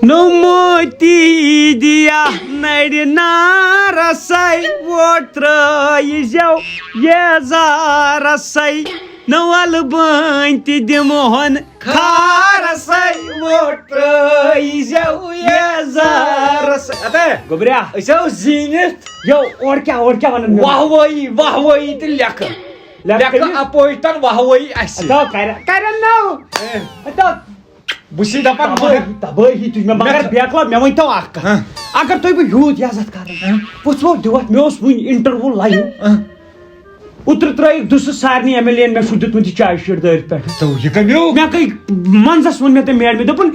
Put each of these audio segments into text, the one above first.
موتی دیا نڑ نارسائی ووٹ ترٲیزیو یزارسائی نول بٲنۍ تہِ دِمہون کھارسائی ووٹ ترٲیزیو یزارسائی اتے گوٚبریا أسۍ آو زیٖنِتھ یو اور کیٛاہ ونان واہوٲیی واہوٲیی تہٕ لیکھٕ اپوزِٹن واہوٲیی اَسہِ کرن نو بہٕ چھُس دپان تبٲہی تُج مےٚ مگر بیکلا مےٚ ؤنۍتو اکھ کتھ اگر تُہۍ بہٕ یوٗت عزت کران پوٚژھو دِوتھ مےٚ اوس وٕنۍ انٹرویو لایِو اوترٕ ترٲیِکھ دُسہٕ سارنٕے ایم ایل اے مےٚ چھُ دیُتمُت یہِ چایہِ شیٖٹ دٲرِتھ پٮ۪ٹھ یہِ کمیو مےٚ گٔے منٛزس ووٚن مےٚ تٔمۍ میڈمہِ دوٚپُن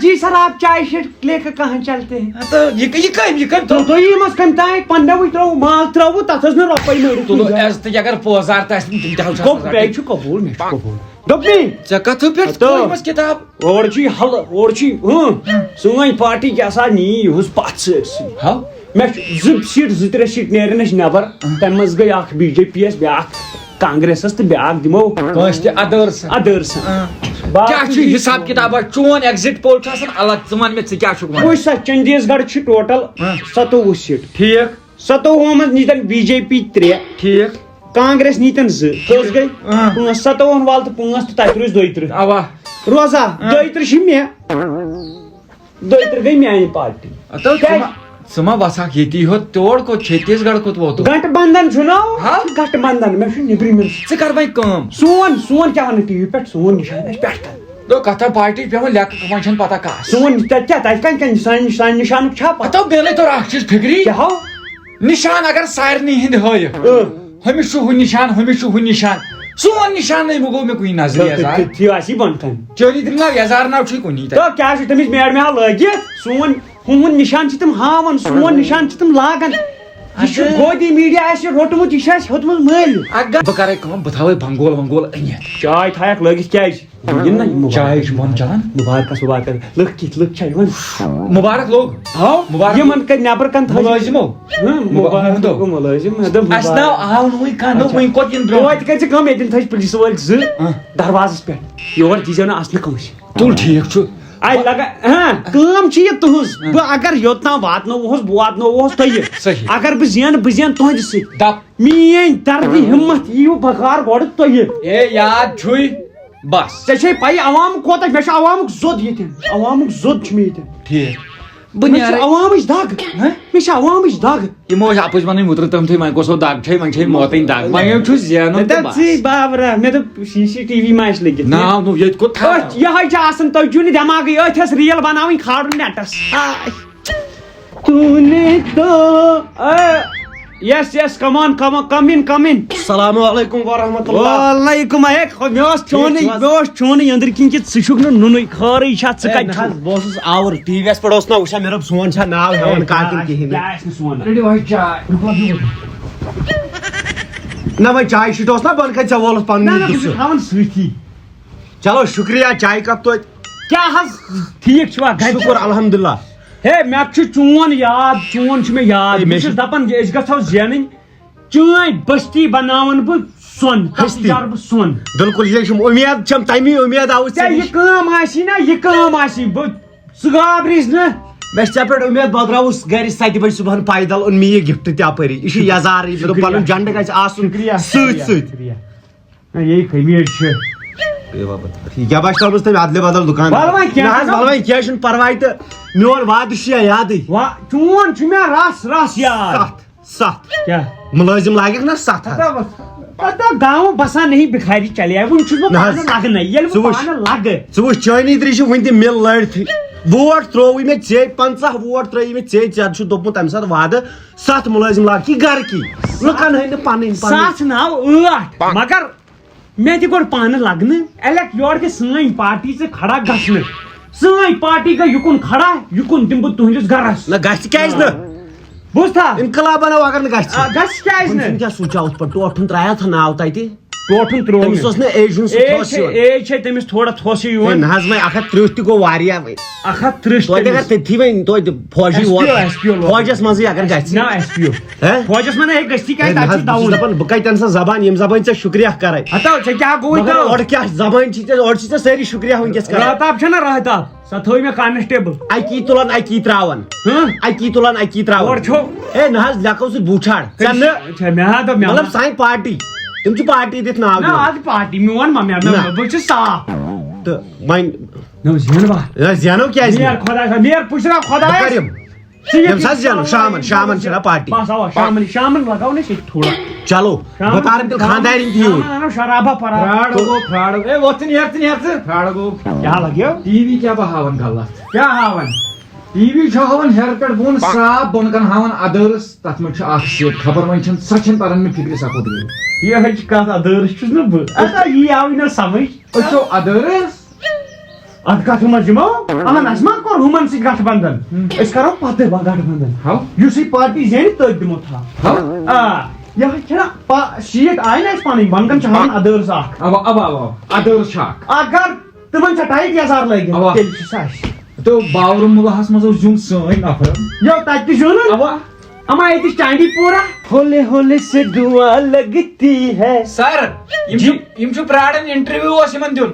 جی سر آپ چائے شیٹ لے کر کہاں چلتے ہیں یہِ کٔمۍ تُہۍ یِمس کٔمۍ تانۍ پنٛدہوٕے ترٛووُ مال ترٛووُ تتھ ٲس نہٕ رۄپے تُلو عزتٕکۍ اگر پوزار تہِ آسہِ تِم تہِ ہاو بیٚیہِ چھُ قبوٗل مےٚ چھُ قبوٗل دوٚپنٕے ژےٚ کتھٕ پٮ۪ٹھ تھٲومٕژ کِتاب اورٕ چھُ یہِ حلہٕ اورٕ چھُ سٲنۍ پارٹی کیٛاہ سا نی یِہُس پتھ سٲرسٕے ہاو مےٚ چھُ زٕ ترٛےٚ سیٖٹ نیرن اَسہِ نیبر تمہِ منٛز گٔے اکھ بی جے پی یس بیاکھ کانگریسس تہٕ بیاکھ دِمو کٲنٛسہِ تہِ ادٲرسن کیٛاہ چھُ حساب کِتابا چون ایگزٹ پول چھُ آسان الگ ژٕ ون مےٚ ژٕ کیٛاہ چھُکھ ونان وٕچھ سا چندیس گڑھ چھِ ٹوٹل 27 سیٖٹ ٹھیٖک 27 منٛز نیٖتن بی جے پی 3 ٹھیٖک کانگریس نیٖتن 2 کٔژ گٔے 57 وال تہٕ 5 تہٕ تتہِ روٗزۍ 32 اوا روزا 32 چھِ مےٚ 32 گٔے میانہِ پارٹی ژٕ ما وسکھ ییٚتی ہوت تور کوٚت چھتیس گڑھ کوٚت ووتُکھ گنٹہٕ بنٛدن چھُ نا گنٹہٕ بنٛدن مےٚ چھُ نیبرِمٮ۪ن ژٕ کر وۄنۍ کٲم سون کیٛاہ ونان ٹی وی پٮ۪ٹھ سون نِشان آسہِ پٮ۪ٹھ کَنہِ کتھا پارٹی پیوان لیکھٕ وۄنۍ چھنہٕ پتہ کانٛہہ سون تتہِ کیٛاہ تتہِ کَنہِ سانہِ نِشانُک چھا پتہ بیٚیہِ توٚر اکھ چیٖز فِکری کیٛاہ ہو نِشان اگر سارنٕے ہٕنٛدۍ ہٲیِکھ ہُمِس چھُ ہُہ نِشان ہُمِس چھُ ہُہ نِشان سون نِشانٕے وۄنۍ گوٚو مےٚ کُنہِ نظرِ تہِ آسی بۄن کَنہِ چٲنی تِم ناو یزار ناو چھُے کُنی تہٕ کیٛاہ چھُ تٔمِس میڈمہِ ہا لٲگِتھ سون ہُہُنٛد نِشان چھِ تِم ہاوان سون نِشان چھِ تِم لاگان یہِ چھُ گودی میٖڈیا اَسہِ روٚٹمُت یہِ چھُ اَسہِ ہیوٚتمُت مٲلۍ بہٕ کرے کٲم بہٕ تھاوے بنگول ونگول أنِتھ چاے تھایکھ لٲگِتھ کیٛازِ چاے چھُ بۄن چلان مُبارکس لُکھ کِتھ لُکھ چھا یِوان مُبارک لوگ یِمن کَتہِ نیبر کَن مُلٲزِمو مُلٲزِم اَسہِ ناو آو نہٕ وٕنہِ کانٛہہ دوٚپ وٕنہِ کوٚت یِن توتہِ کٔرۍ ژٕ کٲم ییٚتٮ۪ن تھٲیزِ پُلیٖس وٲلۍ 2 دروازس پٮ۪ٹھ یور دیٖزیو نہٕ اَژنہٕ کٲنٛسہِ تُل ٹھیٖک چھُ کٲم چھِ یہِ تُہٕنٛز بہٕ اگر یوٚتام واتنووُہس بہٕ واتنووُہس تۄہہِ اگر بہٕ زینہٕ تُہنٛدِ سۭتۍ میٲنۍ دردِ ہمت یِیِو بکار گۄڈٕ تۄہہِ اے یاد چھُے بس ژےٚ چھے پَیی عوام کوتاہ مےٚ چھُ عوامُک زوٚد ییٚتٮ۪ن عوامُک زوٚد چھُ مےٚ ییٚتٮ۪ن ٹھیٖک مےٚ چھِ عوامٕچ دگ مےٚ چھِ عوامٕچ دگ یِمو ٲسۍ اَپُز وَنٕنۍ مُترٕ تِم تھٲے وۄنۍ کۄسو دگ چھے وۄنۍ چھے موتٕنۍ دگ وۄنۍ چھُ زینُن ژٕے بابرا مےٚ دوٚپ CCTV ما آسہِ لٔگِتھ ناو نوٚو ییٚتہِ کوٚت یِہوٚے چھِ آسان تۄہہِ چھُو نہٕ دٮ۪ماغٕے أتھۍ ٲس ریٖل بناوٕنۍ کھالُن نٮ۪ٹس یس کم ان السلام علیکم ورحمۃ اللہ وعلیکم مےٚ اوس چونٕے أنٛدرۍ کِنۍ کہِ ژٕ چھُکھ نہٕ نُنُے خٲرٕے چھا ژٕ کتہِ چھُکھ بہٕ اوسُس آوُر ٹی وی یس پٮ۪ٹھ اوس نا وٕچھان مےٚ دوٚپ سون چھا ناو ہٮ۪وان کاکُن کِہینۍ نہ وۄنۍ چاے شیٖٹ اوس نا بۄن کَنہِ ژےٚ وولُتھ پنُن تھاوان سۭتی چلو شُکریہ چاے کپ توتہِ کیٛاہ حظ ٹھیٖک چھُوا شُکُر الحمدُاللہ ہے مےٚ چھُ چون یاد چون چھُ مےٚ یاد بہٕ چھُس دپان أسۍ گژھو زینٕنۍ چٲنۍ بستی بناون بہٕ سۄن بہٕ سۄن بالکل یہِ چھُم اُمید چھم تمی اُمید آوُس ژےٚ یہِ کٲم آسی نا یہِ کٲم آسی بہٕ ژٕ گابرِس نہٕ مےٚ چھِ ژےٚ پٮ۪ٹھ اُمید بہٕ درٛاوُس گرِ 7 بجہِ صبحن پیدل اوٚن مےٚ یہِ گفٹ تہِ اپٲری یہِ چھُ یزارٕے مےٚ دوٚپ پنُن جنڈٕ گژھِ آسُن سۭتۍ سۭتۍ یہِ خٔمیٖر چھِ یہِ کیٛاہ باسہِ تھٲومٕژ تٔمۍ ادلہِ بدل دُکان نہ حظ کینٛہہ چھُنہٕ پرواے تہٕ میون وعدٕ چھُ یا یادٕے چون چھُ مےٚ رس یاد 7 کیٛاہ مُلٲزِم لاگٮ۪کھ نا 7 گاؤں بسان نہیں بِکھاری چلے وُنہِ چھُس بہٕ پانہٕ لگنَے ییٚلہِ بہٕ پانہٕ لگہٕ ژٕ وٕچھ چٲنی ترٛی چھِ وُنہِ تہِ مِل لٲڑتھٕے ووٹ ترٛووُے مےٚ ژےٚ 50 ووٹ ترٛٲیی مےٚ ژےٚ چھُ دوٚپمُت تمہِ ساتہٕ وعدٕ 7 مُلٲزِم لاگ کی گرٕکی لُکن ہٕنٛدۍ نہٕ پنٕنۍ 7 ناو 8 مگر مےٚ تہِ کوٚر پانہٕ لگنہٕ الیکٹ یورٕ تہِ سٲنۍ پارٹی ژٕ کھڑا گژھنہٕ سٲنۍ پارٹی گٔے یُکُن کھڑا یُکُن دِمہٕ بہٕ تُہنٛدِس گرس نہ گژھِ کیازِ نہٕ بوٗزتھا انقلاب بناو اگر نہٕ گژھِ گژھِ کیازِ نہٕ کیٛاہ سونٛچا ہُتھ پٲٹھۍ ٹوٹھُن ترٛایاتھ ناو تتہِ ٹوٹھن ترٛوو تٔمِس اوس نہٕ ایج ہُنٛد سُہ تھوٚس یِوان. ایج چھِ تٔمِس تھوڑا تھوٚسٕے ہے یِوان. نہ حظ وۄنۍ 130 تہِ گوٚو واریاہ وۄنۍ. 130 توتہِ اگر تٔتھی وۄنۍ توتہِ فوجی فوجس منٛزٕے اگر گژھِ. نہ ایس پی او فوجس منٛز ہیٚکہِ گٔژھتھٕے کیٛازِ نہ تَتہِ حظ چھِ بہٕ چھُس دَوُن. دَپان بہٕ کَتہِ اَنہٕ سۄ زبان یِم زبٲنۍ ژےٚ شُکریہ کَرٕنۍ. ہتو ژےٚ کیٛاہ گوٚوُے مگر تو اورٕ کیٛاہ زبٲنۍ چھِ ژےٚ اورٕ چھِ ژےٚ سٲری شُکریہ وٕنکٮ۪س کران. راتاب چھےٚ نا راتاب سۄ تھٲو مےٚ کانسٹیبل. اکی تُلان اکی تراوان ہاں اکی تُلان اکی تراوان. اورٕ چھو ہے نہ حظ لیکھو سُہ بوٗچھاڑ ژےٚ نہٕ مےٚ ہا دوٚپ مےٚ مطلب سانہِ پارٹی تِم چھِ پارٹی دِتھ ناو نہ دِوان. آز پارٹی میون ما مےٚ بہٕ چھُس صاف. تہٕ وۄنۍ نہ زینوا زینو کیازِ نیر خۄداے نیر پُشرا بہٕ خۄداے. کَرٕ یِم ییٚمہِ ساتہٕ زینو شامن چھِنا پارٹی. بس اوا شامن لگاو نا ییٚتہِ تھوڑا. چلو بہٕ تارن تیٚلہِ خانٛدارٮ۪ن تہِ یوٗرۍ. شرابا پرا فراڈ اے وۄتھ نیرژٕ فراڈ گوٚو. کیٛاہ لگیو ٹی وی کیٛاہ بہٕ ہاوان غلط. کیٛاہ ہاوان. ٹی وی چھُ ہاوان ہیرٕ پٮ۪ٹھ بۄن صاف بۄن کَن ہاوان ادٲرٕس تتھ منٛز چھُ اکھ سیٹ خبر وۄنۍ چھنہٕ سۄ چھنہٕ تران مےٚ فِکرِ سۄ کوٚت گٔے. یِہے چھِ کتھ ادٲرٕس چھُس نہٕ بہٕ یی آوٕے نہٕ سمجھ. أسۍ چھِو ادٲرٕس. اتھ کتھ منٛز یِمو اہن اَسہِ ما کوٚر ہُمن سۭتۍ گٹھ بنٛدن. أسۍ کرو پتہٕ گٹھ بنٛدن. ہاو یُس یہِ پارٹی زینہِ تٔتھۍ دِمو تھپھ. ہاو آ یِہے چھِنا سیٖٹ آیہِ نا اَسہِ پنٕنۍ بۄنہٕ کن چھِ ہاوان ادٲرٕس اکھ. اوا اوا اوا ادٲرٕس چھِ اکھ. اگر تِمن چھا ٹایٹ یزار لٲگِتھ اوا. تیٚلہِ چھُ سُہ اَسہِ. تہٕ باورمُلاہس منٛز اوس زیُن سٲنۍ نفر. یو تتہِ تہِ زیوٗنُن. اوا اما ییٚتہِ چانڈی پورا. ہولے ہولے سے دعا لگتی ہے. سر یِم چھُ پرٛاران انٹرویو اوس یِمن دیُن.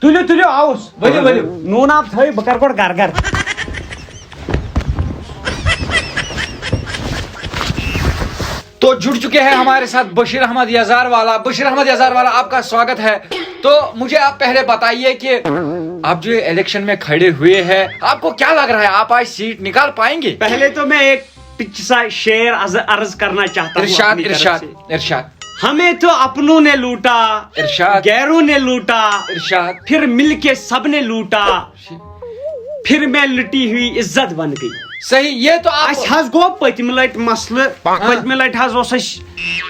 تُلِو تُلِو آوُس. ؤلِو ؤلِو. نوٗن آب تھٲیِو بہٕ کرٕ گۄڈٕ گرٕ گرٕ. تو جڑ چکے ہیں ہمارے ساتھ بشیر احمد یزار والا. بشیر احمد یزار والا آپ کا سواگت ہے. تو مجھے آپ پہلے بتائیے کہ آپ جو الیکشن میں کھڑے ہوئے ہیں آپ کو کیا لگ رہا ہے آپ آج سیٹ نکال پائیں گے. پہلے تو میں ایک سا شعر عرض کرنا چاہتا ہوں. ارشاد اپنی طرف ارشاد سے. ارشاد ہمیں تو اپنوں نے لوٹا ارشاد غیروں نے لوٹا ارشاد. پھر مل کے سب نے لوٹا پھر میں لٹی ہوئی عزت بن گئی. صحیح. یہ تو آپ اَسہِ حظ گوٚو پٔتمہِ لٹہِ مسلہٕ. پٔتمہِ لٹہِ حظ اوس اَسہِ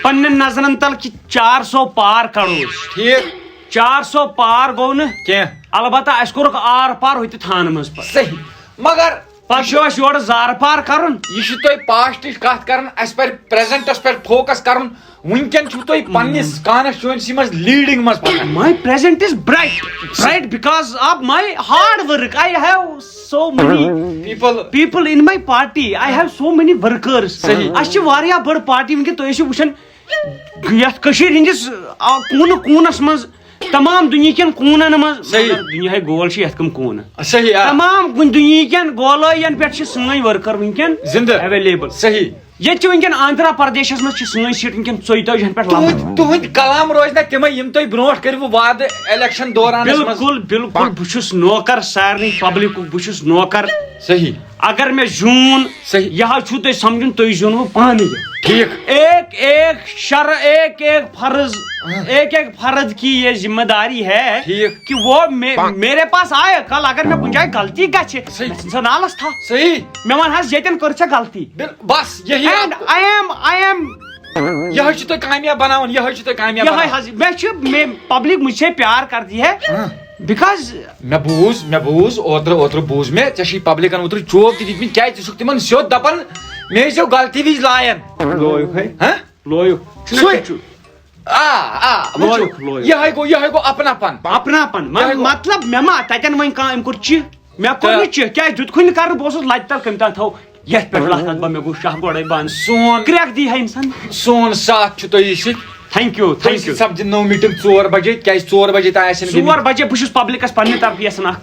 پننٮ۪ن نظرن تل کہِ 400 پار کڑو أسۍ. ٹھیک 400 پار گوٚو نہٕ کینٛہہ. البتہ اَسہِ کوٚرُکھ آر پار ہوٚتہِ تھانہٕ منٛز پتہٕ. صحیح. مگر پتہٕ چھُ اَسہِ یورٕ زارٕ پار کرُن. یہ چھُ تۄہہِ پاسٹٕچ کتھ کران اسہِ پزِ پریزنٹس پٮ۪ٹھ فوکس کرُن. وٕنکٮ۪ن چھُو تُہۍ پننِس کانسٹچوینسی منٛز لیڈنگ منٛز پکان. My present is bright because of my hard work. I have so many people in my party. I have so many workers. صحیح. اَسہِ چھِ واریاہ بٔڑ پارٹی وٕنکٮ۪ن. تُہۍ ٲسِو وٕچھان یتھ کٔشیٖرِ ہٕنٛدِس کوٗنہٕ کوٗنس منٛز تمام دُنہِکٮ۪ن کوٗنن منٛز. دُنیاہے گول چھِ یتھ کٔم کوٗنہٕ. صحیح. تمام دُنہِکٮ۪ن گولٲین پٮ۪ٹھ چھِ سٲنۍ ؤرکر وٕنکٮ۪ن زندٕ ایویلیبل. صحیح. ییٚتہِ چھِ وٕنکٮ۪ن آندھرا پردیشس منٛز چھِ سٲنۍ سیٖٹ وٕنکٮ۪ن 42 پٮ۪ٹھ لَبنہٕ. تُہُنٛد کلام روزِ نہ تِمے یِم تُہۍ برونٛٹھ کٔرِو وعدٕ الیکشن دوران. بالکل بالکل بہٕ چھُس نوکر سارنٕے پبلکُک. بہٕ چھُس نوکر. صحیح. اگر مےٚ زیوٗن صحیح. یہِ حظ چھُو تۄہہِ سمجھُن تُہۍ زیوٗنوٕ پانہٕ. ٹھیک. ایک فرد کی یہ ذمہ داری ہے ٹھیک. کہ وہ میرے پاس آئے کل. اگر مےٚ کُنہِ جایہِ غلطی گژھِ ژٕ نالس تھاو. صحیح. مےٚ وَن حظ ییٚتٮ۪ن کٔر ژےٚ غلطی. بس یہی اینڈ آئی ایم یہے چھُ تُہۍ کامیاب بناوان. یہے چھُ تُہۍ کامیاب یہے بناوان. حظ مےٚ چھُ پبلک مجھ سے پیار کرتی ہے بیکاز مےٚ بوٗز اوترٕ بوٗز مےٚ ژےٚ چھُے پبلکن اوترٕ چوب تہِ دِتمٕتۍ. کیازِ ژٕ چھُکھ تِمن سیوٚد دپان مےٚ ٲسۍزیو غلطی وِزِ لایان. لویُک یہے گوٚو اپنا پن. مطلب مےٚ ما تتٮ۪ن وۄنۍ کانٛہہ أمۍ کوٚر چہِ مےٚ کوٚر نہٕ چہِ کیازِ دیُتکھٕے نہٕ کرنہٕ. بہٕ اوسُس لتہِ تل کٔمۍ تام تھاو یتھ پٮ۪ٹھ لتھ بہٕ مےٚ گوٚو شاہ گۄڈے بنٛد. سون کرٛٮ۪کھ دی ہا انسان. سون ساتھ چھُ تۄہہِ سۭتۍ. تھینک یوٗ سپدِ نٔو میٖٹنگ 4 بجے کیازِ 4 بجے تام آسن 4 بجے. بہٕ چھُس پبلکس پننہِ طرفہٕ یژھان اکھ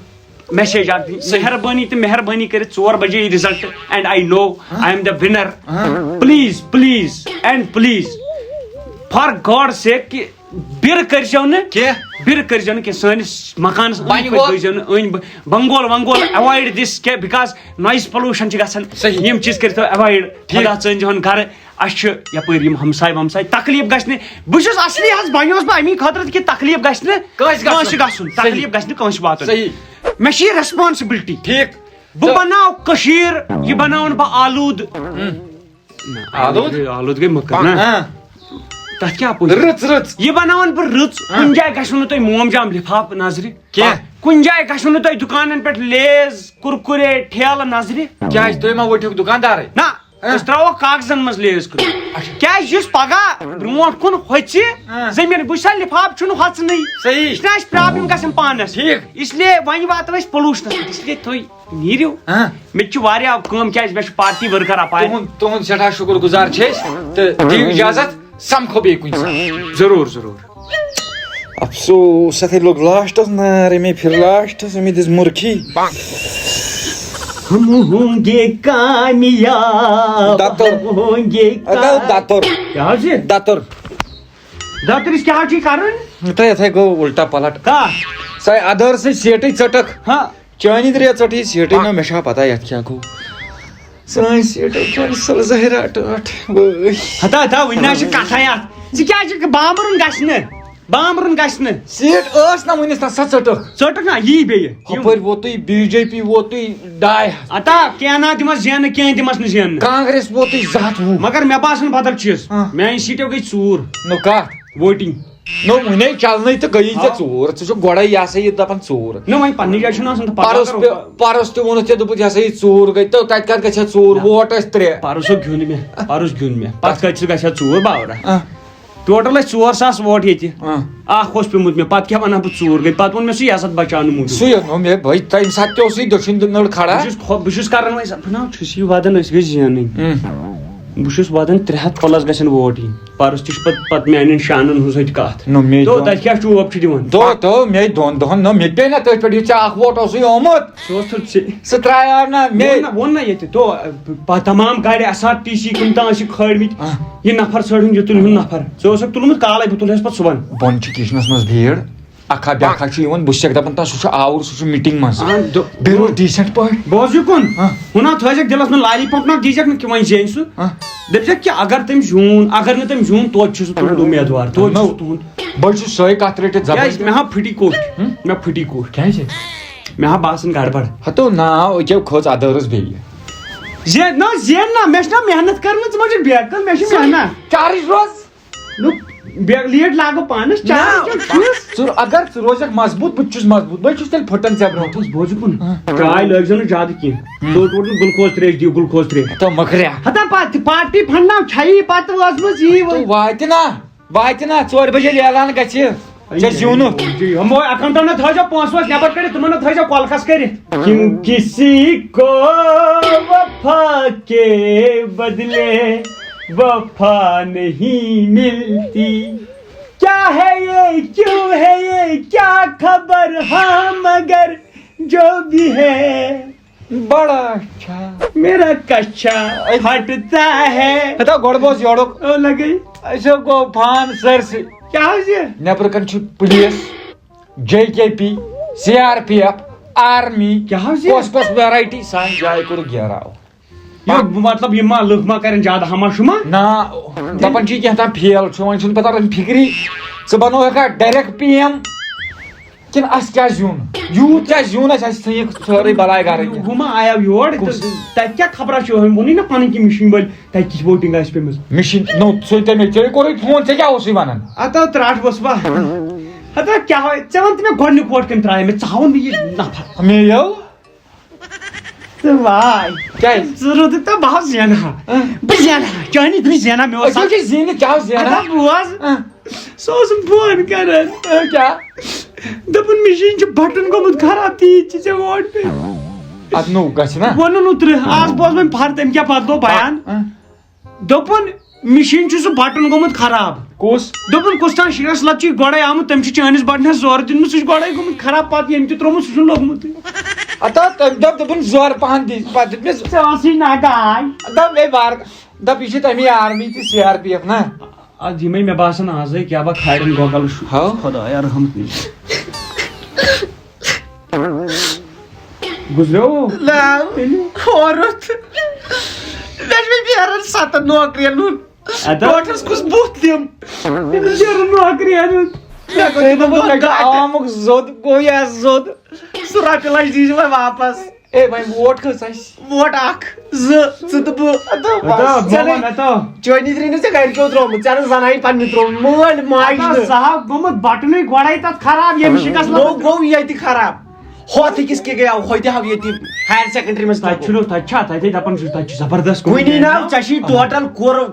میسیج اکھ دِنۍ. مہربٲنی تہٕ مہربٲنی کٔرِتھ 4 بجے یہِ result and I know I am the winner. Please and please for God sake کہِ بِرٕ کٔرزیٚو نہٕ کینٛہہ سٲنِس مکانس گٔژھزیٚو نہٕ أنٛدۍ بنگول ونگول ایوایڈ دِس کینٛہہ بیکاز نویز پولوشن چھِ گژھان. یِم چیٖز کٔرتو ایوایڈ. خۄدا ژٲنۍزِہون گرٕ. اَسہِ چھُ یپٲرۍ یِم ہمساے ومساے تکلیٖف گژھِ نہٕ. بہٕ چھُس اصلی حظ بنیوس بہٕ امی خٲطرٕ کہِ تکلیٖف گژھِ نہٕ کٲنٛسہِ گژھُن. تکلیٖف گژھِ نہٕ کٲنٛسہِ واتُن. مےٚ چھِ یہِ ریسپانسبلٹی. ٹھیٖک. بہٕ بناو کٔشیٖر. یہِ بناون بہٕ آلوٗد. آلوٗد گٔے مٔکٕر نا. تتھ کیٛاہ رٕژ یہِ بناون بہٕ رٕژ. کُنہِ جایہِ گژھوٕ نہٕ تۄہہِ موم جام لِفاف نظرِ کینٛہہ. کُنہِ جایہِ گژھوٕ نہٕ تۄہہِ دُکانن پٮ۪ٹھ لیز کُرکُرے ٹھیلہٕ نظرِ. کیازِ تُہۍ ما ؤٹھِو دُکاندارے. نہ أسۍ ترٛاوو کاغذن منٛز لیز کٔرِتھ کیٛازِ یُس پگاہ برونٛٹھ کُن ہوٚژِ زٔمیٖن بہٕ چھُس لِفاف چھُنہٕ ہۄژنٕے صحیح یہِ چھُنہ اَسہِ پرٛابلِم گژھان پانس ٹھیٖک اسلیے وۄنۍ واتو أسۍ پولوٗشنس پٮ۪ٹھ اسلیے تُہۍ نیٖرِو مےٚ تہِ چھِ واریاہ کٲم کیٛازِ مےٚ چھُ پارٹی ؤرکر اپارِ تُہُنٛد سٮ۪ٹھاہ شُکُر گُزار چھِ أسۍ تہٕ دِیِو اِجازت سمکھو بیٚیہِ کُنہِ ساتہٕ ضروٗر ضروٗر افسوس اتھے لوگ لاسٹس نار میں پھر لاسٹس میں دس مرخی ہم ہوں گے کامیاب ہوں گے داتر کیٛاہ حظ چھِ داتر دفترٕچ کیٛاہ حظ چھُے کَرُن یتھے گوٚو الٹا پلٹ کَتھ سۄ ادٲر سٕنٛز سیٹٕے ژٔٹکھ ہاں چٲنی ترٛےٚ ژٔٹٕے سیٹٕے نہ مےٚ چھا پتہ یتھ کیٛاہ گوٚو سٲنۍ سیٹٕے کینسل ظٲہرا ٹٲٹھ وٲے ہتا ہتا وٕنہِ نہ چھِ کتھے اتھ ژٕ کیٛازِ چھُکھ بامبرُن گژھِ نہٕ بامبرُن گژھِ نہٕ سیٹ ٲس نہ وٕنِس تتھ سۄ ژٔٹکھ ژٔٹُکھ نا یی بیٚیہِ ہُپٲرۍ ووتُے بی جے پی ووتُے 2.5 اتا کینٛہہ نا دِمس زینہٕ کینٛہہ دِمس نہٕ زینہٕ کانگریس ووتُے 220 مگر مےٚ باسان بدل چیٖز میانہِ سیٖٹو گٔے ژوٗر نو کتھ ووٹِنگ نو وُنے چلنے تو گئی ژےٚ ژوٗر ژٕ چھُکھ گۄڈے یہِ ہسا یہِ دپان ژوٗر نہ وۄنۍ پننہِ جایہِ چھُنہٕ آسان پرُس تہِ ووٚنُتھ ژےٚ دوٚپُتھ یہِ ہسا یہِ ژوٗر گٔے تہٕ تتہِ کتھ گژھِ ہا ژوٗر ووٹ ٲسۍ 3 پرُس گیُنٛد مےٚ پرُس گیُنٛد مےٚ پتہٕ کتہِ چھُ گژھِ ہا ژوٗر باورا ٹوٹل ٲسۍ 4,000 ووٹ ییٚتہِ اکھ اوس پیوٚمُت مےٚ پتہٕ کیٛاہ ونہا بہٕ ژوٗر گٔے پتہٕ ووٚن مےٚ سُہ عزت بچاونہٕ موٗجوٗب سُے نو مےٚ بھائی تمہِ ساتہٕ تہِ اوسُے دٔچھُن نٔر کھڑا بہٕ چھُس کران وۄنۍ سپنا چھُس یہِ ودان أسۍ گٔے زینٕنۍ بہٕ چھُس ودان 300+ گژھن ووٹ یِنۍ پرُس تہِ چھُ پتہٕ میانٮ۪ن شانن ہٕنٛز سۭتۍ کتھ تو تتہِ کیٛاہ چوب چھُ دِوان تو مے 2 دۄہن نو مےٚ پیٚیہِ نہ تٔتھۍ پٮ۪ٹھ یہِ ژےٚ اکھ ووٹ اوسُے آمُت سُہ اوس سُہ ترٛایاو نہ مےٚ ووٚن نہ ییٚتہِ تو تمام گاڑِ SRTC کُنہِ تام ٲسِکھ کھٲڑمٕتۍ یہِ نفر ژھٲنٛڈُن یہِ تُلہُن نفر ژےٚ اوسُکھ تُلمُت کالے بہٕ تُلہس پتہٕ صبحن بۄن چھِ کچنس منٛز بھیڑ اکھا بیاکھا چھُ یِوان بہٕ چھُسکھ دپان سُہ چھُ آوُر سُہ چھُ میٖٹِنٛگ منٛز بیٚیہِ روٗد ڈیٖسنٹ پٲٹھۍ بوز یُکُن ہُنا تھٲیزٮ۪کھ دِلس منٛز لالی پۄنٛپ نہ دیٖزٮ۪کھ نہٕ کہِ وۄنۍ زینہِ سُہ دٔپزٮ۪کھ کہِ اگر تٔمۍ زیوٗن اگر نہٕ تٔمۍ زیوٗن توتہِ چھُ سُہ تُہُنٛد اُمیدوار توتہِ چھُ سُہ تُہُنٛد بہٕ چھُس سۄے کتھ رٔٹِتھ کیٛازِ مےٚ ہا پھٕٹی کوٹھ مےٚ پھٕٹی کوٹھ کیٛازِ مےٚ ہا باسان گڑبڑ ہتو ناو أکیٛاہ کھٔژ ادٲرٕس بیٚیہِ زین نہ زین نہ مےٚ چھِ نہ محنت کٔرمٕژ ژٕ ما چھُکھ بیکار مےٚ چھِ محنت چارٕج روز لیٹ لاگو پانس اگر ژٕ روزکھ مضبوٗط بہٕ تہِ چھُس مضبوٗط بہٕ چھُس تیٚلہِ پھٕٹان ژےٚ برونٛٹھ بوز یُکُن چاے لٲگزِ نہٕ زیادٕ کینٛہہ ٹوٹل گلوکوز 3 دِیِو گلوکوز 3 تو مکریا ہتا پتہٕ پارٹی پھنٛڈناو چھیی پتہٕ وٲژمٕژ یی واتہِ نا 4 بجے اعلان گژھِ ژےٚ زیوٗنُتھ ہمو اکاؤنٹن نہ تھٲیزیو پونٛسہٕ وونٛسہٕ نٮ۪بر کٔڑِتھ تِمن نہ تھٲیزیو کۄلکس کٔرِتھ کِم کسی کو وفا کے بدلے وفا نہیں ملتی کیا ہے یہ کیوں ہے یہ کیا خبر ہاں مگر جو بھی ہے بڑا اچھا میرا کچا پھٹتا ہے ہتا گۄڈٕ بوز یورُک لگے أسۍ گوٚو فان سٲرسٕے کیٛاہ حظ یہِ نیٚبرٕ کَنۍ چھُ پُلیٖس JKP CRPF آرمی کیٛاہ حظ یہِ کۄس کۄس ویرایٹی سانہِ جایہِ کوٚرُکھ گیراو مطلب یِم ما لُکھ ما کرن زیادٕ ہما شُما نا دپان چھِ کینٛہہ تام فیل چھُ وۄنۍ چھُنہٕ پتہ تٔمۍ فِکری ژٕ بنووکھا ڈایریکٹ PM کِنہٕ اَسہِ کیٛاہ زیوٗن یوٗت کیٛاہ زیوٗن اَسہِ تھٲیِکھ سٲرٕے بلاے گرٕنۍ ہُہ ما آیو یور تتہِ کیٛاہ خبرا چھِ ووٚنُے نا پنٕنۍ کہِ مِشیٖن وٲلۍ تتہِ کِژھ ووٹِنٛگ آسہِ پیٚمٕژ مِشیٖن نو سُے تٔمۍ ژےٚ کوٚرُے فون ژےٚ کیٛاہ اوسُے ونان اتا ترٛٹھ وسوا ہتا کیٛاہ ژےٚ وَن تہٕ مےٚ گۄڈنیُک ووٹ کٔمۍ ترٛایے مےٚ ژٕ ہاوُن مےٚ یہِ نفر میٚیو تہٕ واے کیٛازِ ژٕ روٗدُکھ تہٕ بہٕ حظ زینہا بہٕ زینہا چٲنی دِژ زینہا مےٚ اوس أسۍ چھِ زیٖنِتھ کیٛاہ اوس زینان بوز سُہ اوسُم فون کران کیٛاہ دوٚپُن مِشیٖن چھُ بٹُن گوٚمُت خراب تیٖتۍ چھِ ژےٚ ووٹ پیٚوان ادٕ نوٚو گژھِ نا ووٚنُن اوترٕ آز بوز وۄنۍ فرد تٔمۍ کیٛاہ بدلو بیان دوٚپُن مِشیٖن چھُ سُہ بٹُن گوٚمُت خراب کُس دوٚپُن کُس تام شیرس لت چھُ گۄڈے آمُت تٔمۍ چھُ چٲنِس بٹنس زورٕ دِنمُت سُہ چھُ گۄڈے گوٚمُت خراب پتہٕ ییٚمۍ تہِ ترٛوومُت سُہ چھُنہٕ لوٚگمُتٕے اتا تٔمۍ دوٚپُن زورٕ پہن دِ پتہٕ دیُت مےٚ ژےٚ ٲسٕے نا گاے دپ مے بار دپ یہِ چھِ تمی آرمی تہِ CRPF نا اد یِمے مےٚ باسان آزے کیٛاہ با کھارٮ۪ن گوگل ہاو خۄدایا رحمت گُزریو عورت مےٚ چھُ پھیران 7 نوکرین ہُنٛد ٹوٹلس کُس بُتھ دِم نوکری آمُک زوٚد گوٚو یا زوٚد سُہ رۄپیہِ لچھ دیٖزِ وۄنۍ واپس اے وۄنۍ ووٹ کٔژ اَسہِ ووٹ 1 2 ژٕ تہٕ بہٕ چٲنی ترٛٲے نہٕ ژےٚ گرِکیو ترٛوومُت ژےٚ نہٕ زنانہِ پننہِ ترٛوومُت مٲلۍ ماجہِ صاحب گوٚمُت بٹنٕے گۄڈے تتھ خراب ییٚمِس چھِ گژھان گوٚو ییٚتہِ خراب ہوت کس کے گیا ہوتے ہو یہ ہائر سیکنڈری میں تتہِ دپان چھُ تتہِ چھُ زبردست ونی نا ژےٚ ٹوٹل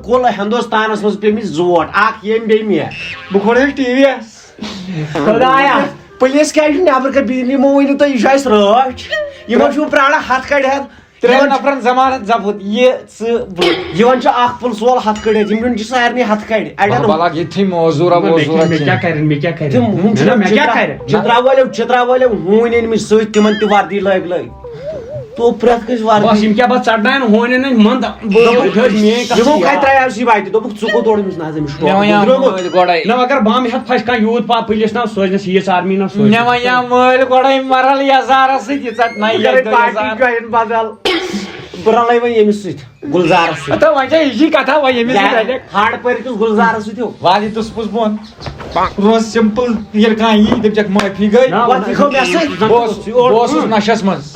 کل ہندوستانس منٛز پیٚمٕتۍ زوٹ اکھ ییٚمۍ بیٚیہِ مےٚ بہٕ کھولے ٹی وی یس خدایا پُلیٖس کیٛازِ چھُ نٮ۪برٕ کَنۍ یِمو ؤنِو تُہۍ یہِ چھُ اَسہِ رٲچھ یِمن چھُ پرٛاران ہتھ کڑِ ہتھ ترٛٮ۪ن نفرن ضمانت ضبط یہ ژٕ بہٕ یِوان چھُ اکھ پُلسہٕ وول ہتھ کڑِ ہتھ یِم چھِ سارنٕے ہتھ کڑِ اڑٮ۪ن بلاگ یتھی موزوٗرا چترا وٲلٮ۪و ہوٗنۍ أنۍ مٕتۍ سۭتۍ تِمن تہِ وردی لٲگۍ تو پرٛٮ۪تھ کٲنٛسہِ وردی یِم کیٛاہ بس ژٹناین ہونٮ۪ن ہٕنٛدۍ منٛد یِمو کتہِ ترٛایاوس یہِ وتہِ دوٚپُکھ ژٕ کوٚت اوڑمِس نہ حظ أمِس چھُ گۄڈے نہ اگر بم ہٮ۪تھ پھسہِ کانٛہہ یوٗت پا پُلیٖس نا سوزنس یٖژ آرمی نا سوزنس مےٚ وَنیا مٲلۍ گۄڈے مرل یزارس سۭتۍ یہِ ژٹناے پارٹی جوین بدل بہٕ رلے وۄنۍ ییٚمِس سۭتۍ گُلزارس سۭتۍ تہٕ وۄنۍ چھا یہِ کتھا وۄنۍ ییٚمِس سۭتۍ ہاڑٕ پٔرکِس گُلزارس سۭتۍ ہو والی تُس پوٚز بۄن روز سمپل ییٚلہِ کانٛہہ یی دٔپۍزٮ۪کھ معٲفی گٔے بہٕ اوسُس نشس منٛز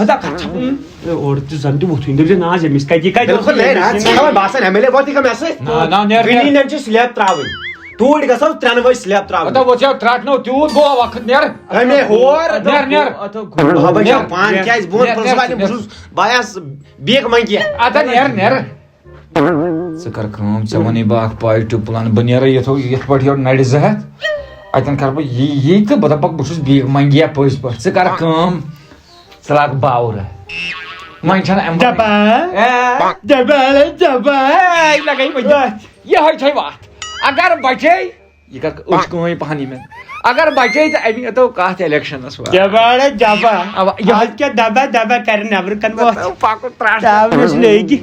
اور تہِ زن تہِ وۄتھُن دٔپزِ نہ حظ أمِس کتہِ بِلکُل باسان ایم ایل اے ووت مےٚ سۭتۍ وٕنی چھِ سلیب تراوٕنۍ توٗرۍ گژھو ترٛٮ۪نوَے سلیب تراوٕنۍ وۄتھیو ترٛٹنو تیوٗت گوٚو وقت نیر اَمے ہور نیر پان کیٛازِ بہٕ وَنہٕ پرٛنسپل بہٕ چھُس بہٕ آیس بیک منٛگی ادا نیر ژٕ کر کٲم ژےٚ ووٚنُے بہٕ اکھ پازٹِو پلان بہٕ نیرٕ یِتھ پٲٹھۍ یورٕ نرِ زٕ ہتھ اتٮ۪ن کرٕ بہٕ یی تہٕ بہٕ دپکھ بہٕ چھُس بیک منٛگیا پٔزۍ پٲٹھۍ ژٕ کر کٲم ژٕ لاگ باورٕ وۄنۍ چھنہٕ یہے چھے وتھ اگر بچے یہ کر أچھ کٲنۍ پہن یِمن اگر بچے تہٕ امی یوتو کتھ الیکشنس دبا کرِ نٮ۪برٕ کَنہِ وۄتھ پکُن تراونس لٔگۍ